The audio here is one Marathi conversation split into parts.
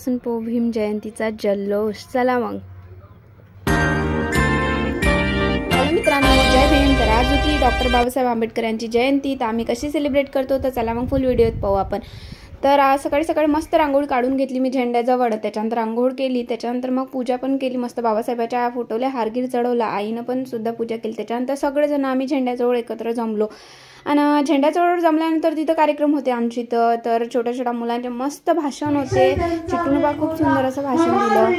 सकाळपासून भीम जयंतीचा जल्लोष। चला मग मित्रांनो, जय भीम। तर आज होती डॉक्टर बाबासाहेब आंबेडकर यांची जयंती। तर आम्ही कशी सेलिब्रेट करतो तर चला मग फुल व्हिडिओत पाहू आपण। तर आज सकाळी सकाळी मस्त रांगोळी काढून घेतली मी झेंड्याजवळ, त्याच्यानंतर आंघोळ केली, त्याच्यानंतर मग पूजा पण केली, मस्त बाबासाहेबाच्या फोटोला हारगीर चढवला, आईनं पण सुद्धा पूजा केली। त्याच्यानंतर सगळेजण आम्ही झेंड्याजवळ एकत्र जमलो आणि झेंड्याजवळ जमल्यानंतर तिथं कार्यक्रम होते आमची इथं। तर छोट्या छोट्या मुलांचे मस्त भाषण होते, चिटूनबा खूप सुंदर असं भाषण दिलं।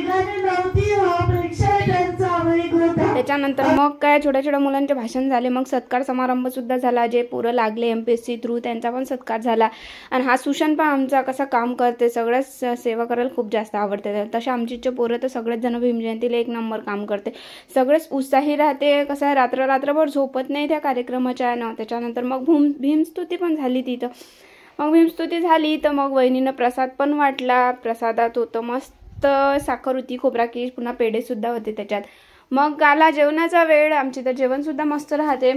त्याच्यानंतर मग काय छोट्या छोट्या मुलांचे भाषण झाले, मग सत्कार समारंभ सुद्धा झाला। जे पोरं लागले MPSC थ्रू त्यांचा पण सत्कार झाला। आणि हा सुशन पण आमचा कसा काम करते, सगळ्याच सेवा करायला खूप जास्त आवडते। तसे आमचे पोरं तर सगळेच जण भीम जयंतीला एक नंबर काम करते, सगळेच उत्साही राहते। कसं आहे रात्रभर झोपत नाही त्या कार्यक्रमाच्या ना। त्याच्यानंतर मग भीमस्तुती पण झाली तिथं। मग भीमस्तुती झाली तर मग वहिनीनं प्रसाद पण वाटला। प्रसादात होतं मस्त साखर होती, खोबरा कीस, पुन्हा पेढे सुद्धा होते त्याच्यात। मग आला जेवणाचा वेळ, आमची तर जेवण सुद्धा मस्त राहते।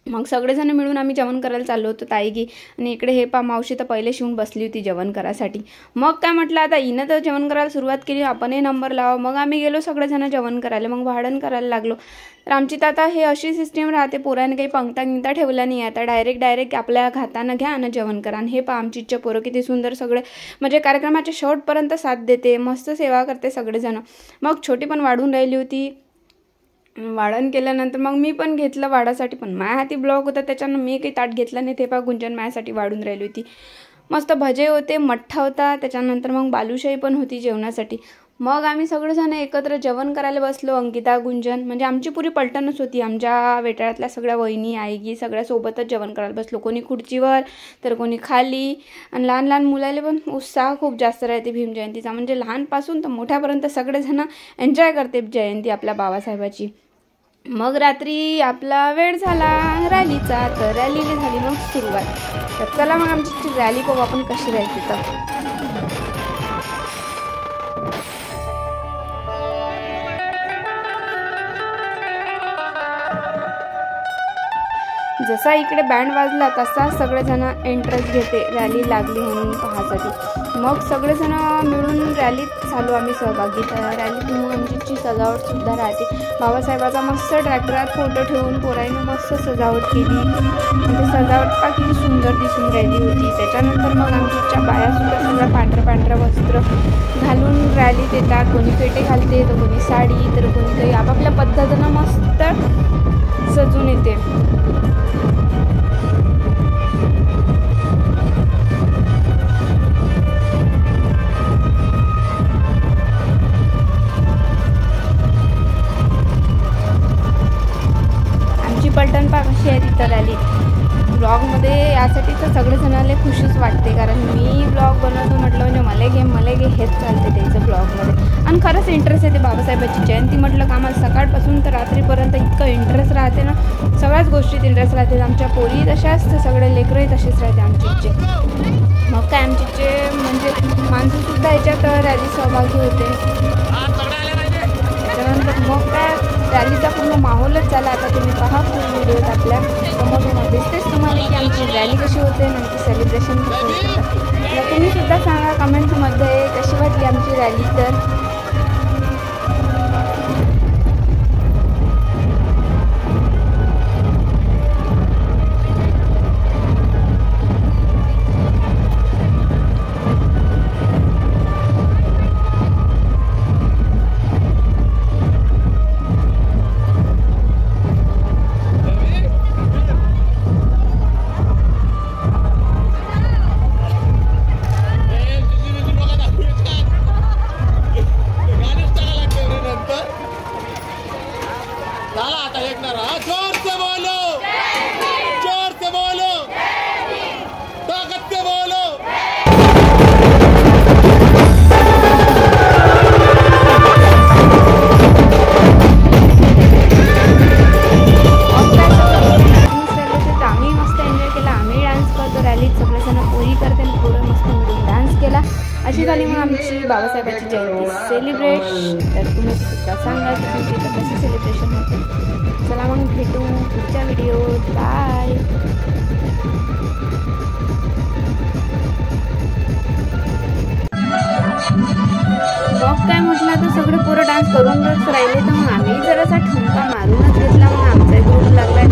मग सगळेजण मिळून आम्ही जेवण करायला चाललो होतो ताईगी। आणि इकडे हे मावशी तर पहिले शिवून बसली होती जेवण करायसाठी। मग काय म्हटलं आता हिनं तर जेवण करायला सुरुवात केली, आपणही नंबर लावा। मग आम्ही गेलो सगळेजण जेवण करायला, मग भाडण करायला लागलो। तर आमची तर आता हे अशी सिस्टीम राहते, पोराने काही पंक्ता ठेवला नाही, आता डायरेक्ट आपल्या हातानं घ्या आणि जेवण करा। आणि हे आमची पोरं किती सुंदर सगळे म्हणजे कार्यक्रमाच्या शेवटपर्यंत साथ देते, मस्त सेवा करते सगळेजण। मग छोटी पण वाढून राहिली होती, वाढण केल्यानंतर मग मी पण घेतलं वाढासाठी, पण माझ्या हाती ब्लॉक होता त्याच्यानं मी काही ताट घेतलं नाही। ते गुंजन माझ्यासाठी वाढून राहिली होती। मस्त भजे होते, मठ्ठा होता, त्याच्यानंतर मग बालुशाही पण होती जेवणासाठी। मग आम्ही सगळेजण एकत्र जेवण करायला बसलो। अंकिता, गुंजन म्हणजे आमची पुरी पलटणच होती, आमच्या वेटाळ्यातल्या सगळ्या वहिनी आईगी सगळ्या सोबतच जेवण करायला बसलो। कोणी खुर्चीवर तर कोणी खाली। आणि लहान लहान मुलाला पण उत्साह खूप जास्त राहते भीम जयंतीचा, म्हणजे लहानपासून तर मोठ्यापर्यंत सगळेजण एन्जॉय करते जयंती आपल्या बाबासाहेबाची। मग रात्री आपला वेळ झाला रॅलीचा, तर रॅलीने झाली मग सुरुवात। तर चला मग आमची रॅली पाहू आपण कशी राहायची। तर जसा इकडे बँड वाजला तसा सगळेजण एंट्रन्स घेते रॅली लागली म्हणून पाहण्यासाठी। मग सगळेजण मिळून रॅलीत झालो आम्ही सहभागी। तर रॅलीत मग आमची सजावट सुद्धा राहते, बाबासाहेबाचा मस्त ट्रॅक्टरात फोटो ठेवून पोराईनं मस्त सजावट केली। म्हणजे सजावट पा किती सुंदर दिसून राहिली होती। त्याच्यानंतर मग आमच्या बायासुद्धा सगळं पांढरं वस्त्र घालून रॅलीत येतात, कोणी पेटे घालते तर कोणी साडी, तर कोणी काही आपापल्या पद्धतीनं मस्त सजून येते। पलटण पा कशी आहे तिथं रॅली ब्लॉगमध्ये, यासाठी तर सगळेजणाला खुशीच वाटते, कारण मी ब्लॉग बनवतो म्हटलं म्हणजे मला घे हेच चालते त्यांचं ब्लॉगमध्ये। आणि खरंच इंटरेस्ट येते बाबासाहेबाची जयंती म्हटलं का आम्हाला सकाळपासून तर रात्रीपर्यंत इतकं इंटरेस्ट राहते ना, सगळ्याच गोष्टीत इंटरेस्ट राहते। आमच्या पोरी तशाच तर सगळे लेकरंही तसेच राहते आमचे। मग काय आमचे म्हणजे माणसंसुद्धा याच्यात रॅली सहभागी होते। त्याच्यानंतर मग काय रॅलीचा पूर्ण माहोलच झाला। आता तुम्ही पहा पूर्ण व्हिडिओत आपल्या समोर दिसतेच तुम्हाला की आमची रॅली कशी होते, नंतर सेलिब्रेशन कसं होतं। तर तुम्ही सुद्धा सांगा कमेंट्समध्ये कशी वाटली आमची रॅली। तर अशी झाली मग आमची बाबासाहेबाची जयंती सेलिब्रेट। तर तुम्ही सुद्धा सांगा की तुमची इथं कशी सेलिब्रेशन होते। चला मग भेटू पुढच्या व्हिडिओत, बाय। डान्स करूनच राहिले, तर मग आम्ही जरासा ठुमका मारूनच घेतला. मग आमचा ग्रुप लागला